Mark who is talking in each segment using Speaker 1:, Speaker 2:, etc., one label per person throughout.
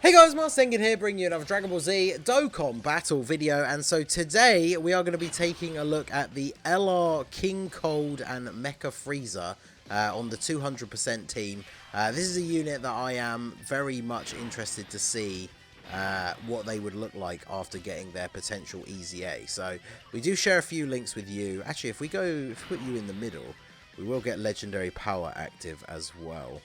Speaker 1: Hey guys, Marsengen here, bringing you another Dragon Ball Z Dokkan battle video, and so today we are going to be taking a look at the LR King Cold and Mecha Frieza on the 200% team. This is a unit that I am very much interested to see what they would look like after getting their potential EZA. So we do share a few links with you. Actually, if we put you in the middle, we will get legendary power active as well.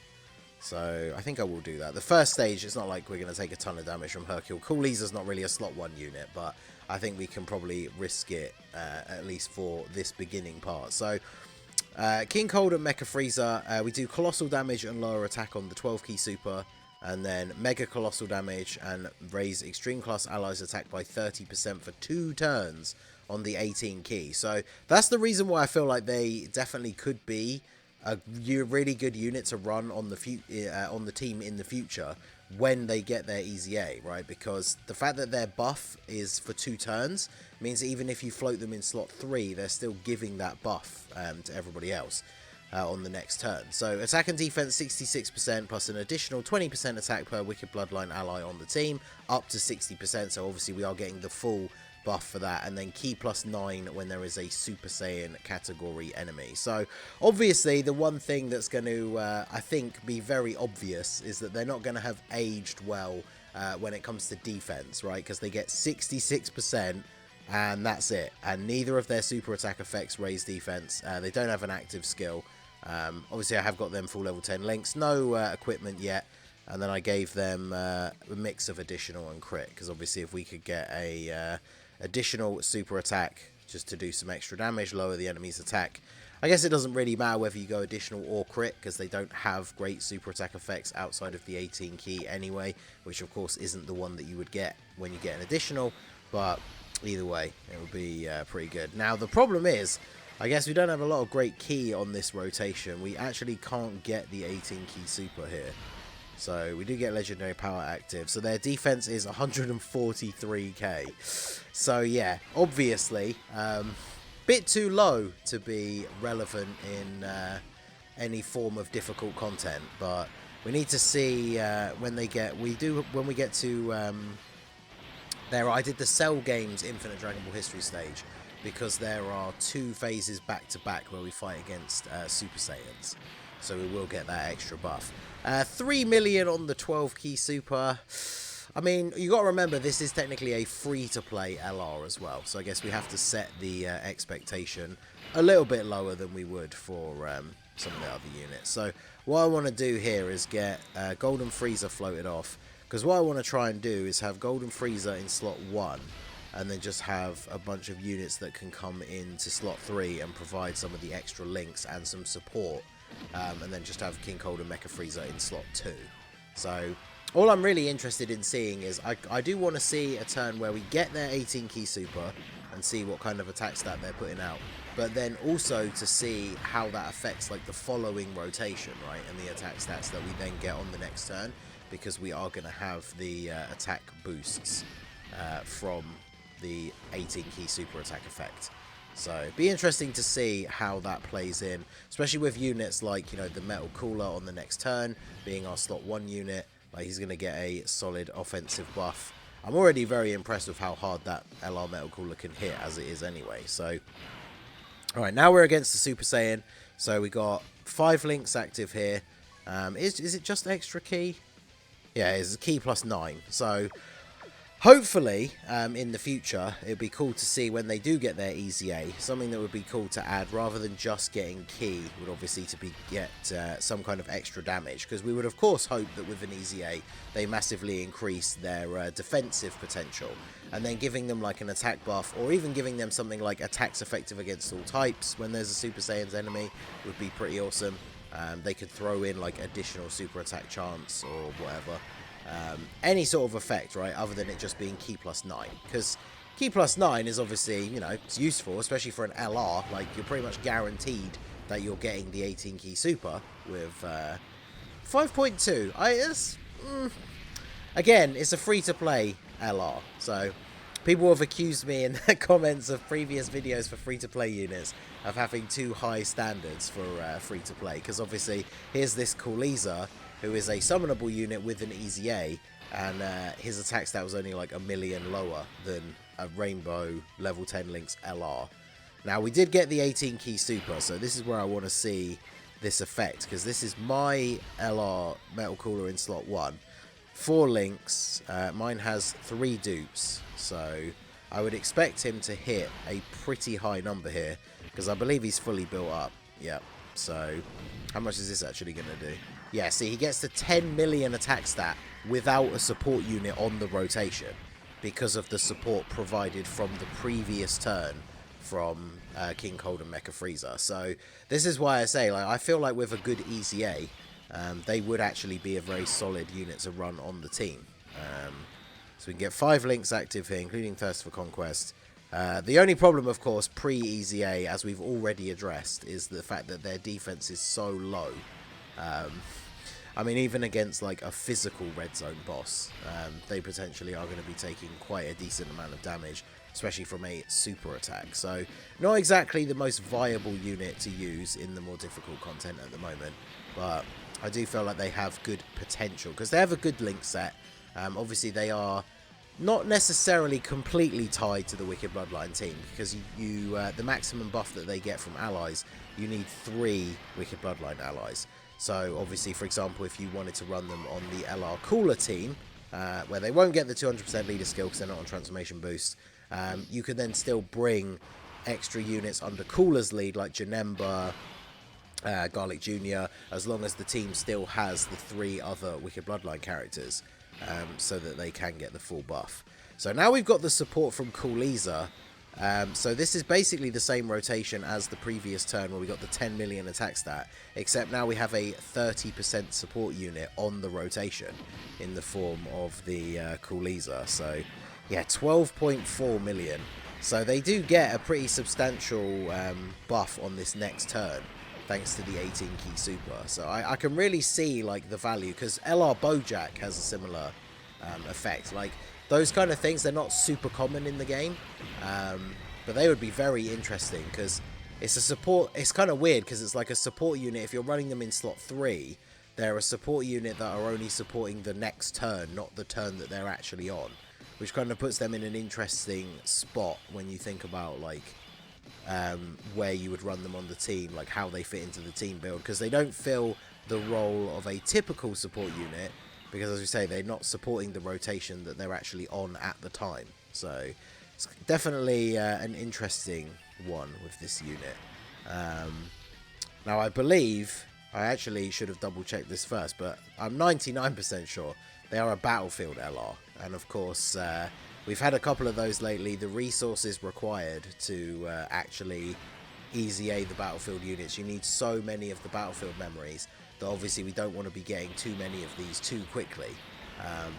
Speaker 1: So I think I will do that. The first stage, it's not like we're going to take a ton of damage from Hercule. Coolies not really a slot 1 unit, but I think we can probably risk it, at least for this beginning part. So King Cold and Mecha Frieza, we do colossal damage and lower attack on the 12 key super, and then mega colossal damage and raise extreme class allies attack by 30% for 2 turns on the 18 key. So that's the reason why I feel like they definitely could be a really good unit to run on the team in the future when they get their EZA, right? Because the fact that their buff is for 2 turns means that even if you float them in slot 3, they're still giving that buff to everybody else on the next turn. So attack and defense 66% plus an additional 20% attack per Wicked Bloodline ally on the team, up to 60%. So obviously we are getting the full buff for that, and then key plus 9 when there is a Super Saiyan category enemy. So obviously the one thing that's going to I think be very obvious is that they're not going to have aged well when it comes to defense, right? Because they get 66% and that's it, and neither of their super attack effects raise defense. They don't have an active skill. Obviously I have got them full level 10 links, no equipment yet. And then I gave them a mix of additional and crit, because obviously if we could get a additional super attack just to do some extra damage, lower the enemy's attack. I guess it doesn't really matter whether you go additional or crit, because they don't have great super attack effects outside of the 18 key anyway, which of course isn't the one that you would get when you get an additional, but either way it would be pretty good. Now the problem is, I guess we don't have a lot of great key on this rotation. We actually can't get the 18 key super here. So we do get legendary power active. So their defense is 143k. So yeah, obviously, bit too low to be relevant in any form of difficult content. But we need to see when we get to there. I did the Cell Games Infinite Dragon Ball History stage, because there are 2 phases back to back where we fight against Super Saiyans. So we will get that extra buff. 3 million on the 12 key super. I mean, you got to remember this is technically a free-to-play LR as well. So I guess we have to set the expectation a little bit lower than we would for some of the other units. So what I want to do here is get Golden Frieza floated off. Because what I want to try and do is have Golden Frieza in slot 1. And then just have a bunch of units that can come into slot 3 and provide some of the extra links and some support. And then just have King Cold and Mecha Frieza in slot 2. So all I'm really interested in seeing is I do want to see a turn where we get their 18 key super and see what kind of attack stat they're putting out. But then also to see how that affects like the following rotation, right? And the attack stats that we then get on the next turn, because we are going to have the attack boosts from the 18 key super attack effect. So it'd be interesting to see how that plays in, especially with units like, you know, the Metal Cooler on the next turn being our slot 1 unit. Like, he's going to get a solid offensive buff. I'm already very impressed with how hard that LR Metal Cooler can hit as it is anyway. So alright, now we're against the Super Saiyan. So we got 5 links active here. Is it just extra key? Yeah, it's a key plus 9. So hopefully, in the future, it'd be cool to see when they do get their EZA, something that would be cool to add rather than just getting key, would obviously to get some kind of extra damage, because we would of course hope that with an EZA they massively increase their defensive potential, and then giving them like an attack buff, or even giving them something like attacks effective against all types when there's a Super Saiyan's enemy would be pretty awesome. They could throw in like additional super attack chance or whatever. Any sort of effect, right, other than it just being key plus 9, because key plus 9 is obviously, you know, it's useful, especially for an LR. Like, you're pretty much guaranteed that you're getting the 18 key super with 5.2. Again, it's a free-to-play LR, so people have accused me in the comments of previous videos for free-to-play units of having too high standards for free-to-play, because obviously here's this Cooliza who is a summonable unit with an EZA, and his attack stat was only like 1 million lower than a Rainbow level 10 Link's LR. Now, we did get the 18 key super, so this is where I want to see this effect, because this is my LR Metal Cooler in slot 1. 4 links, mine has 3 dupes, so I would expect him to hit a pretty high number here, because I believe he's fully built up. Yep, so how much is this actually going to do? Yeah, see, he gets the 10 million attack stat without a support unit on the rotation, because of the support provided from the previous turn from King Cold and Mecha Frieza. So this is why I say, like, I feel like with a good EZA, they would actually be a very solid unit to run on the team. So we can get 5 links active here, including Thirst for Conquest. The only problem, of course, pre-EZA, as we've already addressed, is the fact that their defense is so low. I mean, even against like a physical red zone boss, they potentially are going to be taking quite a decent amount of damage, especially from a super attack. So not exactly the most viable unit to use in the more difficult content at the moment, but I do feel like they have good potential because they have a good link set. Obviously, they are not necessarily completely tied to the Wicked Bloodline team, because the maximum buff that they get from allies, you need 3 Wicked Bloodline allies. So obviously, for example, if you wanted to run them on the LR Cooler team, where they won't get the 200% leader skill because they're not on transformation boost, you could then still bring extra units under Cooler's lead, like Janemba, Garlic Jr., as long as the team still has the 3 other Wicked Bloodline characters, so that they can get the full buff. So now we've got the support from Cool EZA. So this is basically the same rotation as the previous turn where we got the 10 million attack stat, except now we have a 30% support unit on the rotation in the form of the Cool EZA. So yeah, 12.4 million. So they do get a pretty substantial buff on this next turn, thanks to the 18 key super. So I can really see like the value, because LR Bojack has a similar effect. Like, those kind of things, they're not super common in the game, but they would be very interesting, because it's a support. It's kind of weird because it's like a support unit. If you're running them in slot 3, they're a support unit that are only supporting the next turn, not the turn that they're actually on, which kind of puts them in an interesting spot when you think about like where you would run them on the team, like how they fit into the team build, because they don't fill the role of a typical support unit, because as we say, they're not supporting the rotation that they're actually on at the time. So it's definitely an interesting one with this unit. Now I believe, I actually should have double checked this first, but I'm 99% sure they are a Battlefield LR. And of course, we've had a couple of those lately. The resources required to actually EZA the Battlefield units, you need so many of the Battlefield memories that obviously we don't want to be getting too many of these too quickly.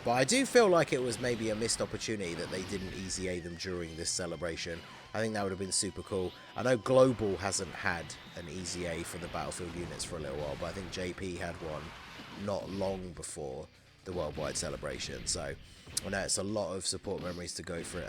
Speaker 1: But I do feel like it was maybe a missed opportunity that they didn't EZA them during this celebration. I think that would have been super cool. I know Global hasn't had an EZA for the Battlefield units for a little while, but I think JP had one not long before the worldwide celebration. So I know it's a lot of support memories to go through,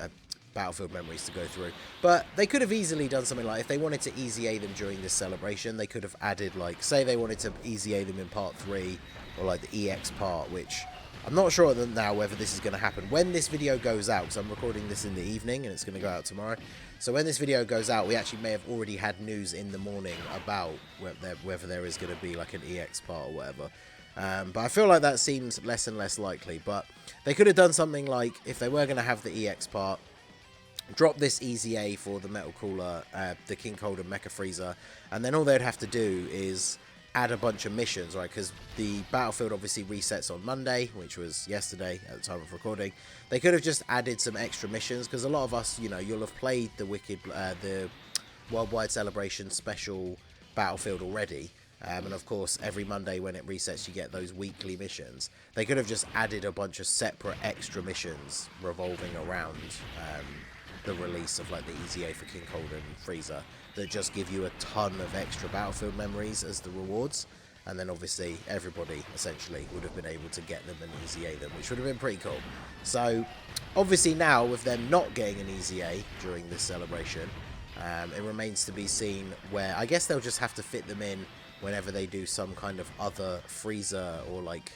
Speaker 1: Battlefield memories to go through, but they could have easily done something like, if they wanted to EZA them during this celebration, they could have added, like, say they wanted to EZA them in part 3, or like the EX part, which I'm not sure now whether this is going to happen. When this video goes out, because I'm recording this in the evening and it's going to go out tomorrow, so when this video goes out, we actually may have already had news in the morning about whether there is going to be like an EX part or whatever. But I feel like that seems less and less likely. But they could have done something like, if they were going to have the EX part, drop this EZA for the Metal Cooler, the King Cold and Mecha Frieza, and then all they'd have to do is add a bunch of missions, right? Because the Battlefield obviously resets on Monday, which was yesterday at the time of recording. They could have just added some extra missions, because a lot of us, you know, you'll have played the the Worldwide Celebration special Battlefield already. And of course, every Monday when it resets, you get those weekly missions. They could have just added a bunch of separate extra missions revolving around the release of like the EZA for King Cold and Frieza, that just give you a ton of extra Battlefield memories as the rewards. And then obviously everybody essentially would have been able to get them and EZA them, which would have been pretty cool. So obviously now, with them not getting an EZA during this celebration, it remains to be seen where, I guess they'll just have to fit them in whenever they do some kind of other Frieza or like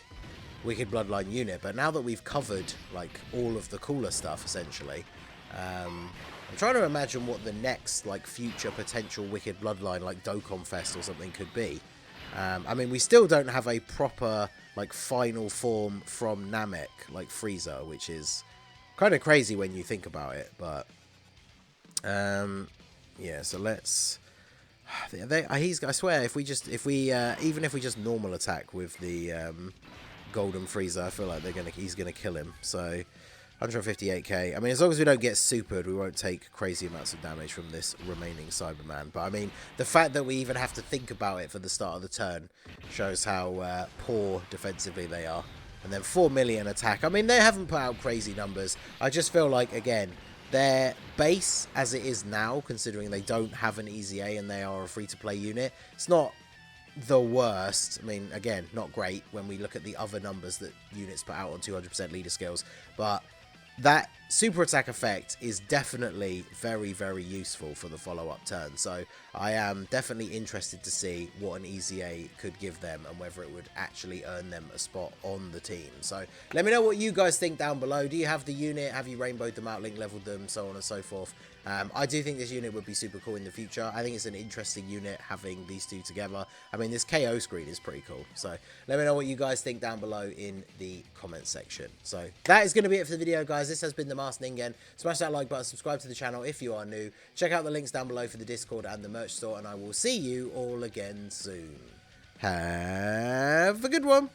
Speaker 1: Wicked Bloodline unit. But now that we've covered like all of the cooler stuff, essentially, I'm trying to imagine what the next like future potential Wicked Bloodline, like Dokkan Fest or something, could be. I mean, we still don't have a proper like final form from Namek, like Frieza, which is kind of crazy when you think about it. But yeah, so let's. I swear, if we even if we just normal attack with the Golden Frieza, I feel like he's gonna kill him. So 158k. I mean, as long as we don't get supered, we won't take crazy amounts of damage from this remaining Cyberman. But I mean, the fact that we even have to think about it for the start of the turn shows how poor defensively they are. And then 4 million attack. I mean, they haven't put out crazy numbers. I just feel like, again, their base as it is now, considering they don't have an EZA and they are a free-to-play unit, it's not the worst. I mean, again, not great when we look at the other numbers that units put out on 200% leader skills, but that super attack effect is definitely very, very useful for the follow-up turn. So I am definitely interested to see what an EZA could give them and whether it would actually earn them a spot on the team. So let me know what you guys think down below. Do you have the unit? Have you rainbowed them out, link leveled them, so on and so forth? I do think this unit would be super cool in the future. I think it's an interesting unit having these two together. I mean, this KO screen is pretty cool. So let me know what you guys think down below in the comments section. So that is going to be it for the video, guys. This has been the Masked Ningen. Smash that like button, subscribe to the channel if you are new. Check out the links down below for the Discord and the merch store, and I will see you all again soon. Have a good one.